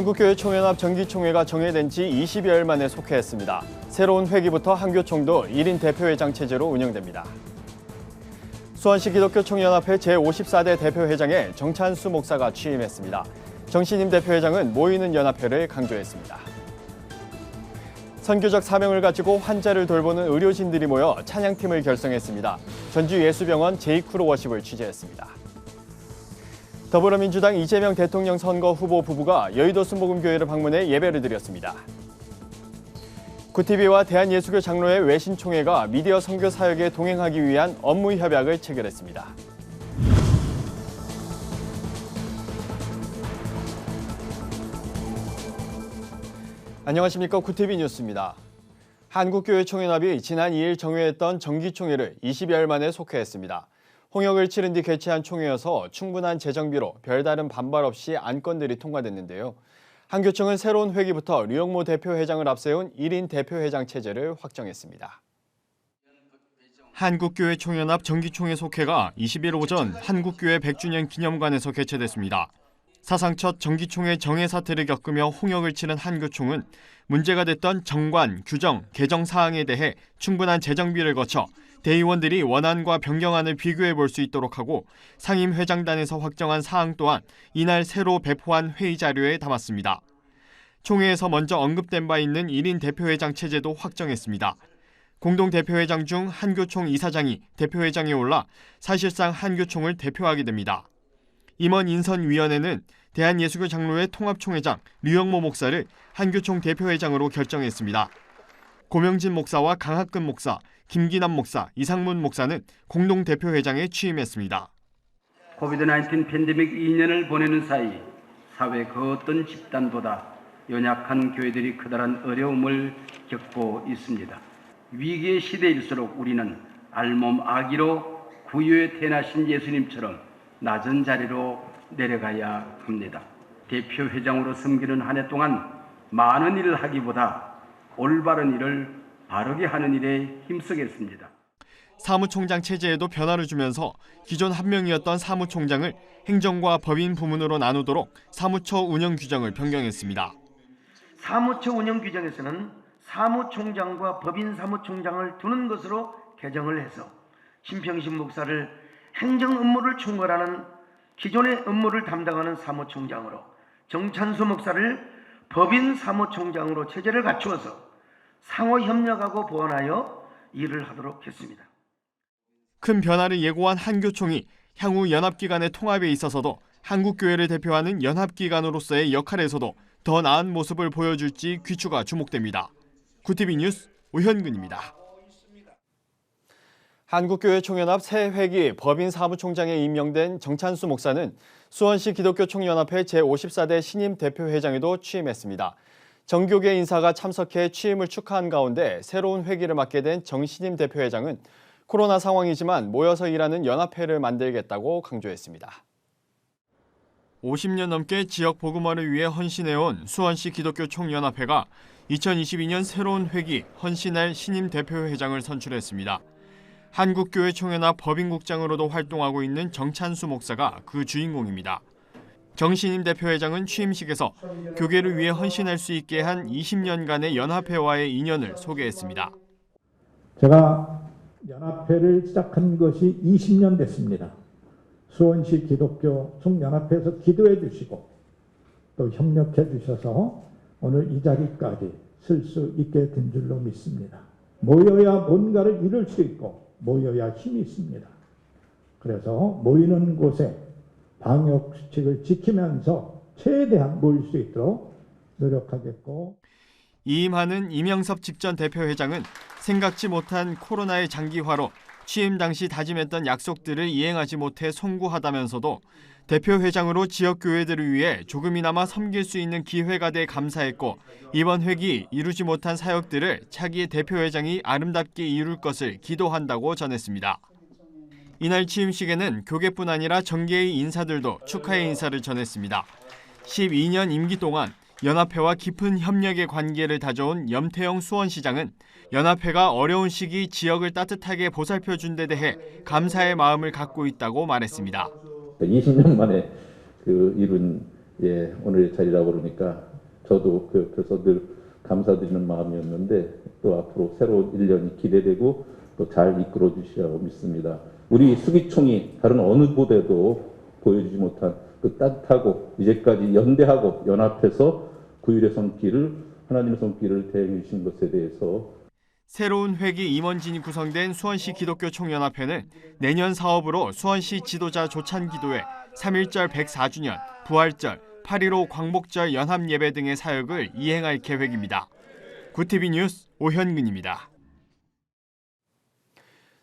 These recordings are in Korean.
한국교회 총연합 정기총회가 정회된 지 20여일 만에 속회했습니다. 새로운 회기부터 한교총도 1인 대표회장 체제로 운영됩니다. 수원시 기독교 총연합회 제54대 대표회장에 정찬수 목사가 취임했습니다. 정신임 대표회장은 모이는 연합회를 강조했습니다. 선교적 사명을 가지고 환자를 돌보는 의료진들이 모여 찬양팀을 결성했습니다. 전주예수병원 제이크로 워십을 취재했습니다. 더불어민주당 이재명 대통령 선거 후보 부부가 여의도 순복음교회를 방문해 예배를 드렸습니다. 구티비와 대한예수교 장로회 외신총회가 미디어 선교 사역에 동행하기 위한 업무 협약을 체결했습니다. 안녕하십니까. 구티비 뉴스입니다. 한국교회 총연합이 지난 2일 정회했던 정기총회를 20여일 만에 속회했습니다. 홍역을 치른 뒤 개최한 총회여서 충분한 재정비로 별다른 반발 없이 안건들이 통과됐는데요. 한교총은 새로운 회기부터 류영모 대표회장을 앞세운 1인 대표회장 체제를 확정했습니다. 한국교회 총연합 정기총회 속회가 20일 오전 한국교회 100주년 기념관에서 개최됐습니다. 사상 첫 정기총회 정회 사태를 겪으며 홍역을 치른 한교총은 문제가 됐던 정관, 규정, 개정 사항에 대해 충분한 재정비를 거쳐 대의원들이 원안과 변경안을 비교해 볼 수 있도록 하고 상임회장단에서 확정한 사항 또한 이날 새로 배포한 회의 자료에 담았습니다. 총회에서 먼저 언급된 바 있는 1인 대표회장 체제도 확정했습니다. 공동대표회장 중 한교총 이사장이 대표회장에 올라 사실상 한교총을 대표하게 됩니다. 임원 인선위원회는 대한예수교 장로회 통합총회장 류영모 목사를 한교총 대표회장으로 결정했습니다. 고명진 목사와 강학근 목사, 김기남 목사, 이상문 목사는 공동대표회장에 취임했습니다. 코비드-19 팬데믹 2년을 보내는 사이 사회 그 어떤 집단보다 연약한 교회들이 커다란 어려움을 겪고 있습니다. 위기의 시대일수록 우리는 알몸 아기로 구유에 태어나신 예수님처럼 낮은 자리로 내려가야 합니다. 대표회장으로 섬기는 한 해 동안 많은 일을 하기보다 올바른 일을 바르게 하는 일에 힘쓰겠습니다. 사무총장 체제에도 변화를 주면서 기존 한 명이었던 사무총장을 행정과 법인 부문으로 나누도록 사무처 운영 규정을 변경했습니다. 사무처 운영 규정에서는 사무총장과 법인 사무총장을 두는 것으로 개정을 해서 신평신 목사를 행정 업무를 총괄하는 기존의 업무를 담당하는 사무총장으로 정찬수 목사를 법인 사무총장으로 체제를 갖추어서 상호 협력하고 보완하여 일을 하도록 했습니다. 큰 변화를 예고한 한교총이 향후 연합기관의 통합에 있어서도 한국교회를 대표하는 연합기관으로서의 역할에서도 더 나은 모습을 보여줄지 귀추가 주목됩니다. 구티비 뉴스 오현근입니다. 한국교회 총연합 새 회기 법인 사무총장에 임명된 정찬수 목사는 수원시 기독교 총연합회 제54대 신임 대표회장에도 취임했습니다. 정교계 인사가 참석해 취임을 축하한 가운데 새로운 회기를 맡게 된 정신임 대표회장은 코로나 상황이지만 모여서 일하는 연합회를 만들겠다고 강조했습니다. 50년 넘게 지역 복음화를 위해 헌신해온 수원시 기독교 총연합회가 2022년 새로운 회기 헌신할 신임 대표회장을 선출했습니다. 한국교회 총연합 법인국장으로도 활동하고 있는 정찬수 목사가 그 주인공입니다. 정신임 대표회장은 취임식에서 교계를 위해 헌신할 수 있게 한 20년간의 연합회와의 인연을 소개했습니다. 제가 연합회를 시작한 것이 20년 됐습니다. 수원시 기독교 총연합회에서 기도해 주시고 또 협력해 주셔서 오늘 이 자리까지 쓸 수 있게 된 줄로 믿습니다. 모여야 뭔가를 이룰 수 있고 모여야 힘이 있습니다. 그래서 모이는 곳에 방역 수칙을 지키면서 최대한 모일 수 있도록 노력하겠고. 이임하는 이명섭 직전 대표회장은 생각지 못한 코로나의 장기화로 취임 당시 다짐했던 약속들을 이행하지 못해 송구하다면서도 대표회장으로 지역교회들을 위해 조금이나마 섬길 수 있는 기회가 돼 감사했고 이번 회기 이루지 못한 사역들을 차기 대표회장이 아름답게 이룰 것을 기도한다고 전했습니다. 이날 취임식에는 교계뿐 아니라 정계의 인사들도 축하의 인사를 전했습니다. 12년 임기 동안 연합회와 깊은 협력의 관계를 다져온 염태영 수원시장은 연합회가 어려운 시기 지역을 따뜻하게 보살펴준 데 대해 감사의 마음을 갖고 있다고 말했습니다. 20년 만에 이룬 오늘의 자리라고 그러니까 저도 그 옆에서 늘 감사드리는 마음이었는데 또 앞으로 새로운 1년이 기대되고 또 잘 이끌어 주시라고 믿습니다. 우리 수기총이 다른 어느 부대도 보여주지 못한 그 따뜻하고 이제까지 연대하고 연합해서 구일의 손길을 하나님의 손길을 대행해 주신 것에 대해서 새로운 회기 임원진이 구성된 수원시 기독교 총연합회는 내년 사업으로 수원시 지도자 조찬기도회 3.1절 104주년, 부활절, 8.15 광복절 연합예배 등의 사역을 이행할 계획입니다. 구티비 뉴스 오현근입니다.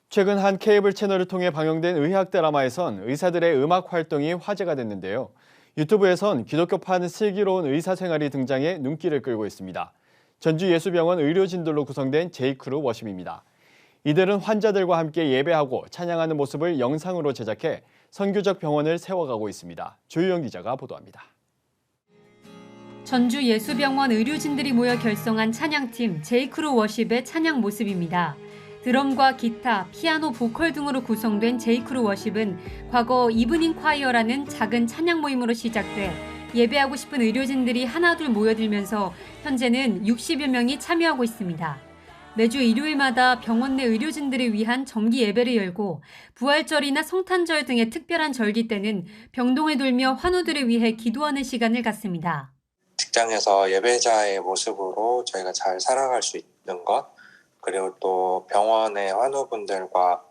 최근 한 케이블 채널을 통해 방영된 의학 드라마에선 의사들의 음악 활동이 화제가 됐는데요. 유튜브에선 기독교판 슬기로운 의사 생활이 등장해 눈길을 끌고 있습니다. 전주예수병원 의료진들로 구성된 제이크루 워십입니다. 이들은 환자들과 함께 예배하고 찬양하는 모습을 영상으로 제작해 선교적 병원을 세워가고 있습니다. 조유영 기자가 보도합니다. 전주예수병원 의료진들이 모여 결성한 찬양팀 제이크루 워십의 찬양 모습입니다. 드럼과 기타, 피아노, 보컬 등으로 구성된 제이크루 워십은 과거 이브닝 콰이어라는 작은 찬양 모임으로 시작돼 예배하고 싶은 의료진들이 하나둘 모여들면서 현재는 60여 명이 참여하고 있습니다. 매주 일요일마다 병원 내 의료진들을 위한 정기 예배를 열고 부활절이나 성탄절 등의 특별한 절기 때는 병동을 돌며 환우들을 위해 기도하는 시간을 갖습니다. 직장에서 예배자의 모습으로 저희가 잘 살아갈 수 있는 것, 그리고 또 병원의 환우분들과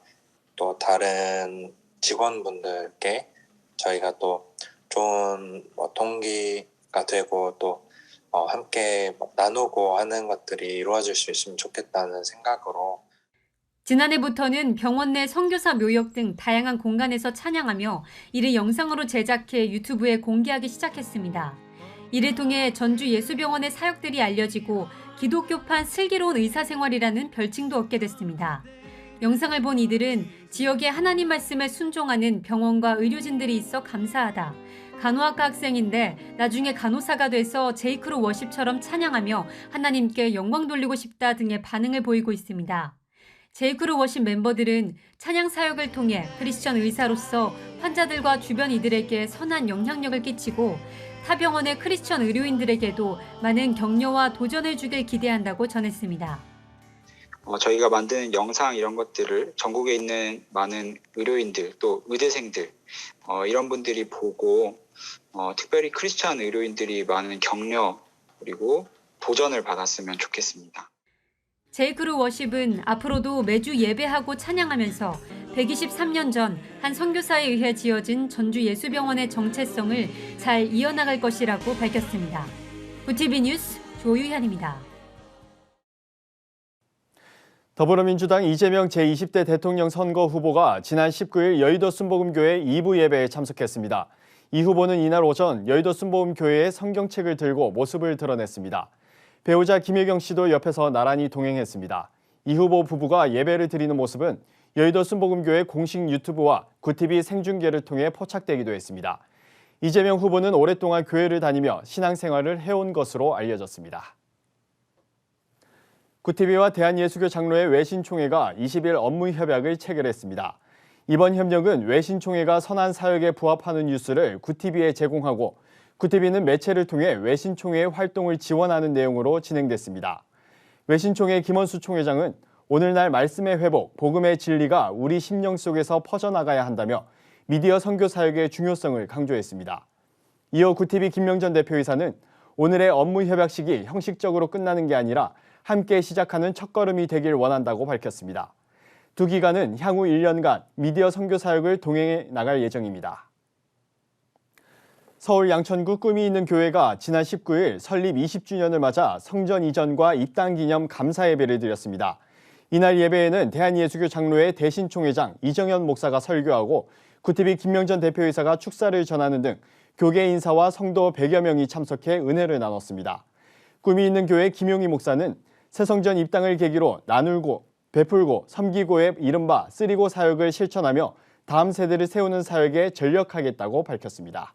또 다른 직원분들께 저희가 또 좋은 동기가 되고 또 함께 나누고 하는 것들이 이루어질 수 있으면 좋겠다는 생각으로 지난해부터는 병원 내 선교사 묘역 등 다양한 공간에서 찬양하며 이를 영상으로 제작해 유튜브에 공개하기 시작했습니다. 이를 통해 전주예수병원의 사역들이 알려지고 기독교판 슬기로운 의사생활이라는 별칭도 얻게 됐습니다. 영상을 본 이들은 지역의 하나님 말씀에 순종하는 병원과 의료진들이 있어 감사하다. 간호학과 학생인데 나중에 간호사가 돼서 제이크루 워십처럼 찬양하며 하나님께 영광 돌리고 싶다 등의 반응을 보이고 있습니다. 제이크루 워십 멤버들은 찬양 사역을 통해 크리스천 의사로서 환자들과 주변 이들에게 선한 영향력을 끼치고 타 병원의 크리스천 의료인들에게도 많은 격려와 도전을 주길 기대한다고 전했습니다. 저희가 만드는 영상 이런 것들을 전국에 있는 많은 의료인들 또 의대생들 이런 분들이 보고 특별히 크리스천 의료인들이 많은 격려 그리고 도전을 받았으면 좋겠습니다. 제이크루 워십은 앞으로도 매주 예배하고 찬양하면서 123년 전 한 선교사에 의해 지어진 전주예수병원의 정체성을 잘 이어나갈 것이라고 밝혔습니다. 구티비 뉴스 조유현입니다. 더불어민주당 이재명 제20대 대통령 선거 후보가 지난 19일 여의도 순복음교회 2부 예배에 참석했습니다. 이 후보는 이날 오전 여의도 순복음교회에 성경책을 들고 모습을 드러냈습니다. 배우자 김혜경 씨도 옆에서 나란히 동행했습니다. 이 후보 부부가 예배를 드리는 모습은 여의도 순복음교회 공식 유튜브와 구티비 생중계를 통해 포착되기도 했습니다. 이재명 후보는 오랫동안 교회를 다니며 신앙생활을 해온 것으로 알려졌습니다. 구티비와 대한예수교 장로회 외신총회가 20일 업무협약을 체결했습니다. 이번 협력은 외신총회가 선한 사역에 부합하는 뉴스를 구티비에 제공하고 구티비는 매체를 통해 외신총회의 활동을 지원하는 내용으로 진행됐습니다. 외신총회 김원수 총회장은 오늘날 말씀의 회복, 복음의 진리가 우리 심령 속에서 퍼져나가야 한다며 미디어 선교 사역의 중요성을 강조했습니다. 이어 구티비 김명전 대표이사는 오늘의 업무 협약식이 형식적으로 끝나는 게 아니라 함께 시작하는 첫걸음이 되길 원한다고 밝혔습니다. 두 기관은 향후 1년간 미디어 선교 사역을 동행해 나갈 예정입니다. 서울 양천구 꿈이 있는 교회가 지난 19일 설립 20주년을 맞아 성전 이전과 입당 기념 감사 예배를 드렸습니다. 이날 예배에는 대한예수교 장로회 대신총회장 이정현 목사가 설교하고 구티비 김명전 대표이사가 축사를 전하는 등 교계 인사와 성도 100여 명이 참석해 은혜를 나눴습니다. 꿈이 있는 교회 김용희 목사는 새성전 입당을 계기로 나누고 베풀고 섬기고의 이른바 쓰리고 사역을 실천하며 다음 세대를 세우는 사역에 전력하겠다고 밝혔습니다.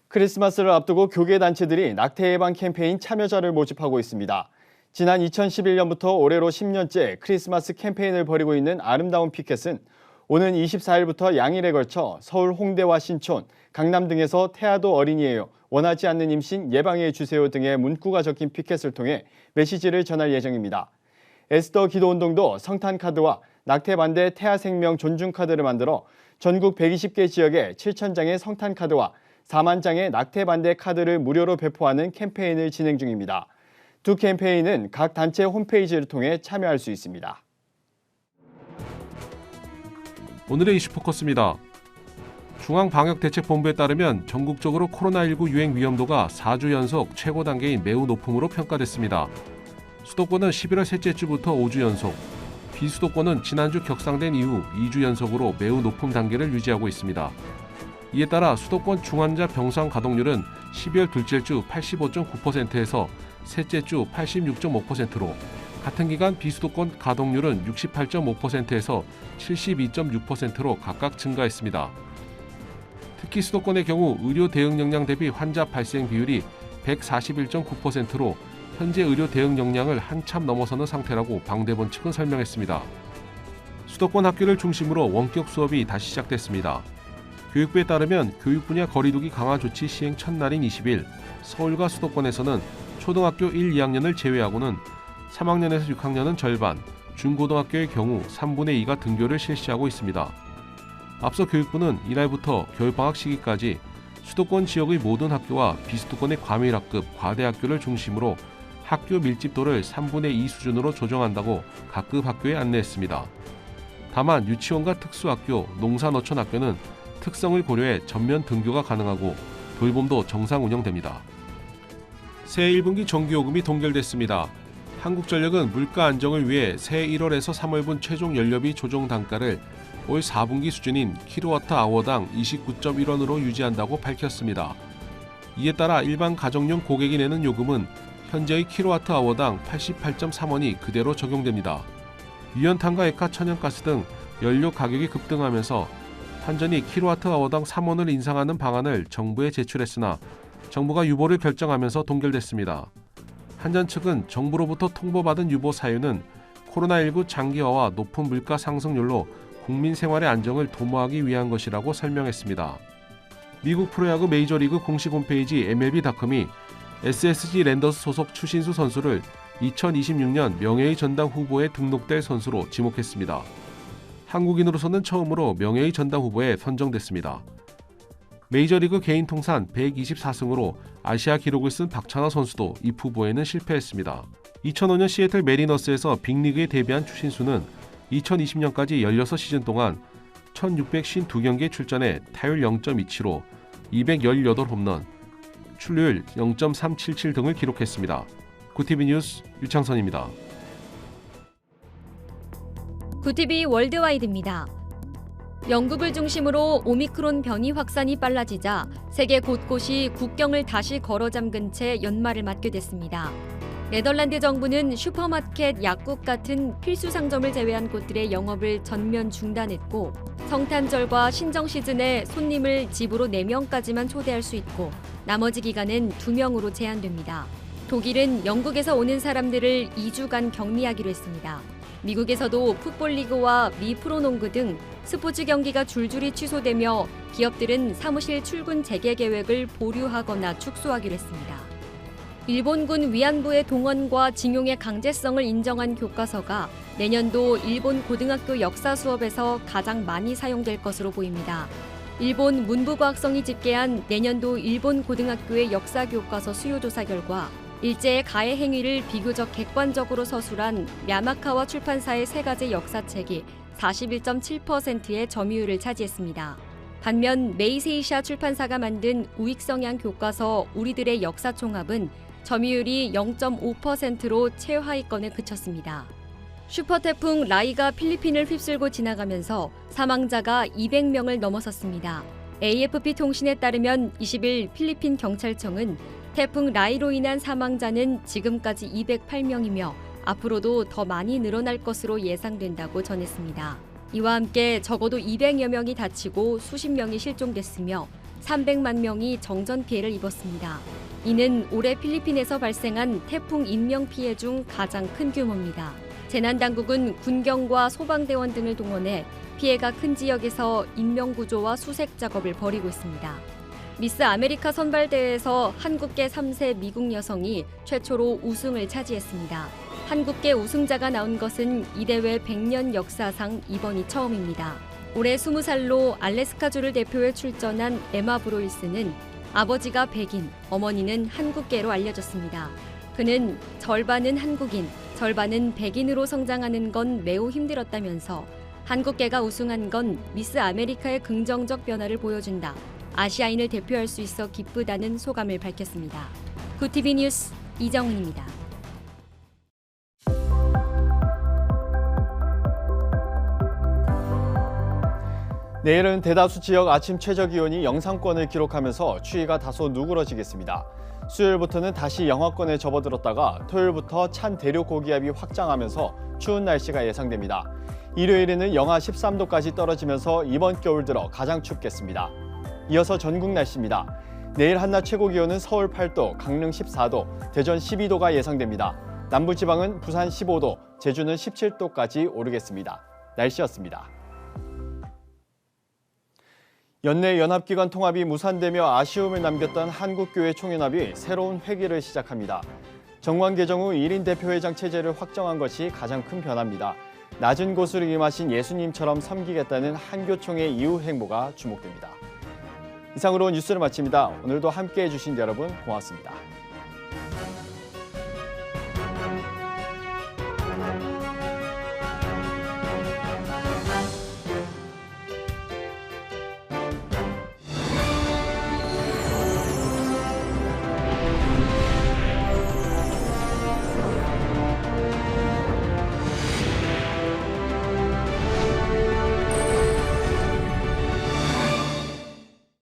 크리스마스를 앞두고 교계단체들이 낙태 예방 캠페인 참여자를 모집하고 있습니다. 지난 2011년부터 올해로 10년째 크리스마스 캠페인을 벌이고 있는 아름다운 피켓은 오는 24일부터 양일에 걸쳐 서울 홍대와 신촌, 강남 등에서 태아도 어린이에요, 원하지 않는 임신 예방해 주세요 등의 문구가 적힌 피켓을 통해 메시지를 전할 예정입니다. 에스더 기도운동도 성탄카드와 낙태반대 태아생명 존중카드를 만들어 전국 120개 지역에 7,000장의 성탄카드와 4만 장의 낙태반대 카드를 무료로 배포하는 캠페인을 진행 중입니다. 두 캠페인은 각 단체 홈페이지를 통해 참여할 수 있습니다. 오늘의 이슈 포커스입니다. 중앙방역대책본부에 따르면 전국적으로 코로나19 유행 위험도가 4주 연속 최고 단계인 매우 높음으로 평가됐습니다. 수도권은 11월 셋째 주부터 5주 연속, 비수도권은 지난주 격상된 이후 2주 연속으로 매우 높은 단계를 유지하고 있습니다. 이에 따라 수도권 중환자 병상 가동률은 12월 둘째 주 85.9%에서 셋째 주 86.5%로, 같은 기간 비수도권 가동률은 68.5%에서 72.6%로 각각 증가했습니다. 특히 수도권의 경우 의료 대응 역량 대비 환자 발생 비율이 141.9%로 현재 의료 대응 역량을 한참 넘어서는 상태라고 방대본 측은 설명했습니다. 수도권 학교를 중심으로 원격 수업이 다시 시작됐습니다. 교육부에 따르면 교육 분야 거리두기 강화 조치 시행 첫날인 20일, 서울과 수도권에서는 초등학교 1, 2학년을 제외하고는 3학년에서 6학년은 절반, 중고등학교의 경우 3분의 2가 등교를 실시하고 있습니다. 앞서 교육부는 이날부터 겨울방학 시기까지 수도권 지역의 모든 학교와 비수도권의 과밀학급, 과대학교를 중심으로 학교 밀집도를 3분의 2 수준으로 조정한다고 각급 학교에 안내했습니다. 다만 유치원과 특수학교, 농사노천학교는 특성을 고려해 전면 등교가 가능하고 돌봄도 정상 운영됩니다. 새해 1분기 전기요금이 동결됐습니다. 한국전력은 물가 안정을 위해 새해 1월에서 3월분 최종 연료비 조정 단가를 올 4분기 수준인 킬로와트아워당 29.1원으로 유지한다고 밝혔습니다. 이에 따라 일반 가정용 고객이 내는 요금은 현재의 킬로와트아워당 88.3원이 그대로 적용됩니다. 유연탄과 액화 천연가스 등 연료 가격이 급등하면서 한전이 킬로와트아워당 3원을 인상하는 방안을 정부에 제출했으나 정부가 유보를 결정하면서 동결됐습니다. 한전 측은 정부로부터 통보받은 유보 사유는 코로나19 장기화와 높은 물가 상승률로 국민 생활의 안정을 도모하기 위한 것이라고 설명했습니다. 미국 프로야구 메이저리그 공식 홈페이지 MLB.com이 SSG 랜더스 소속 추신수 선수를 2026년 명예의 전당 후보에 등록될 선수로 지목했습니다. 한국인으로서는 처음으로 명예의 전당 후보에 선정됐습니다. 메이저리그 개인 통산 124승으로 아시아 기록을 쓴 박찬하 선수도 이 후보에는 실패했습니다. 2005년 시애틀 메리너스에서 빅리그에 데뷔한 추신수는 2020년까지 16시즌 동안 1652경기에 출전해 타율 0.27호, 218홈런, 출루율 0.377 등을 기록했습니다. 구티비 뉴스 유창선입니다. 구티비 월드와이드입니다. 영국을 중심으로 오미크론 변이 확산이 빨라지자 세계 곳곳이 국경을 다시 걸어 잠근 채 연말을 맞게 됐습니다. 네덜란드 정부는 슈퍼마켓, 약국 같은 필수 상점을 제외한 곳들의 영업을 전면 중단했고, 성탄절과 신정 시즌에 손님을 집으로 4명까지만 초대할 수 있고 나머지 기간은 2명으로 제한됩니다. 독일은 영국에서 오는 사람들을 2주간 격리하기로 했습니다. 미국에서도 풋볼리그와 미 프로농구 등 스포츠 경기가 줄줄이 취소되며 기업들은 사무실 출근 재개 계획을 보류하거나 축소하기로 했습니다. 일본군 위안부의 동원과 징용의 강제성을 인정한 교과서가 내년도 일본 고등학교 역사 수업에서 가장 많이 사용될 것으로 보입니다. 일본 문부과학성이 집계한 내년도 일본 고등학교의 역사 교과서 수요조사 결과 일제의 가해 행위를 비교적 객관적으로 서술한 야마카와 출판사의 3가지 역사책이 41.7%의 점유율을 차지했습니다. 반면 메이세이샤 출판사가 만든 우익성향 교과서 우리들의 역사 총합은 점유율이 0.5%로 최하위권에 그쳤습니다. 슈퍼태풍 라이가 필리핀을 휩쓸고 지나가면서 사망자가 200명을 넘어섰습니다. AFP 통신에 따르면 20일 필리핀 경찰청은 태풍 라이로 인한 사망자는 지금까지 208명이며 앞으로도 더 많이 늘어날 것으로 예상된다고 전했습니다. 이와 함께 적어도 200여 명이 다치고 수십 명이 실종됐으며 300만 명이 정전 피해를 입었습니다. 이는 올해 필리핀에서 발생한 태풍 인명 피해 중 가장 큰 규모입니다. 재난당국은 군경과 소방대원 등을 동원해 피해가 큰 지역에서 인명구조와 수색 작업을 벌이고 있습니다. 미스 아메리카 선발대회에서 한국계 3세 미국 여성이 최초로 우승을 차지했습니다. 한국계 우승자가 나온 것은 이 대회 100년 역사상 이번이 처음입니다. 올해 20살로 알래스카주를 대표해 출전한 에마 브로이스는 아버지가 백인, 어머니는 한국계로 알려졌습니다. 그는 절반은 한국인, 절반은 백인으로 성장하는 건 매우 힘들었다면서 한국계가 우승한 건 미스 아메리카의 긍정적 변화를 보여준다. 아시아인을 대표할 수 있어 기쁘다는 소감을 밝혔습니다. 구티비 뉴스 이정은입니다. 내일은 대다수 지역 아침 최저기온이 영상권을 기록하면서 추위가 다소 누그러지겠습니다. 수요일부터는 다시 영하권에 접어들었다가 토요일부터 찬 대륙 고기압이 확장하면서 추운 날씨가 예상됩니다. 일요일에는 영하 13도까지 떨어지면서 이번 겨울 들어 가장 춥겠습니다. 이어서 전국 날씨입니다. 내일 한낮 최고 기온은 서울 8도, 강릉 14도, 대전 12도가 예상됩니다. 남부지방은 부산 15도, 제주는 17도까지 오르겠습니다. 날씨였습니다. 연내 연합기관 통합이 무산되며 아쉬움을 남겼던 한국교회 총연합이 새로운 회기를 시작합니다. 정관 개정 후 1인 대표회장 체제를 확정한 것이 가장 큰 변화입니다. 낮은 곳으로 임하신 예수님처럼 섬기겠다는 한교총의 이후 행보가 주목됩니다. 이상으로 뉴스를 마칩니다. 오늘도 함께해 주신 여러분 고맙습니다.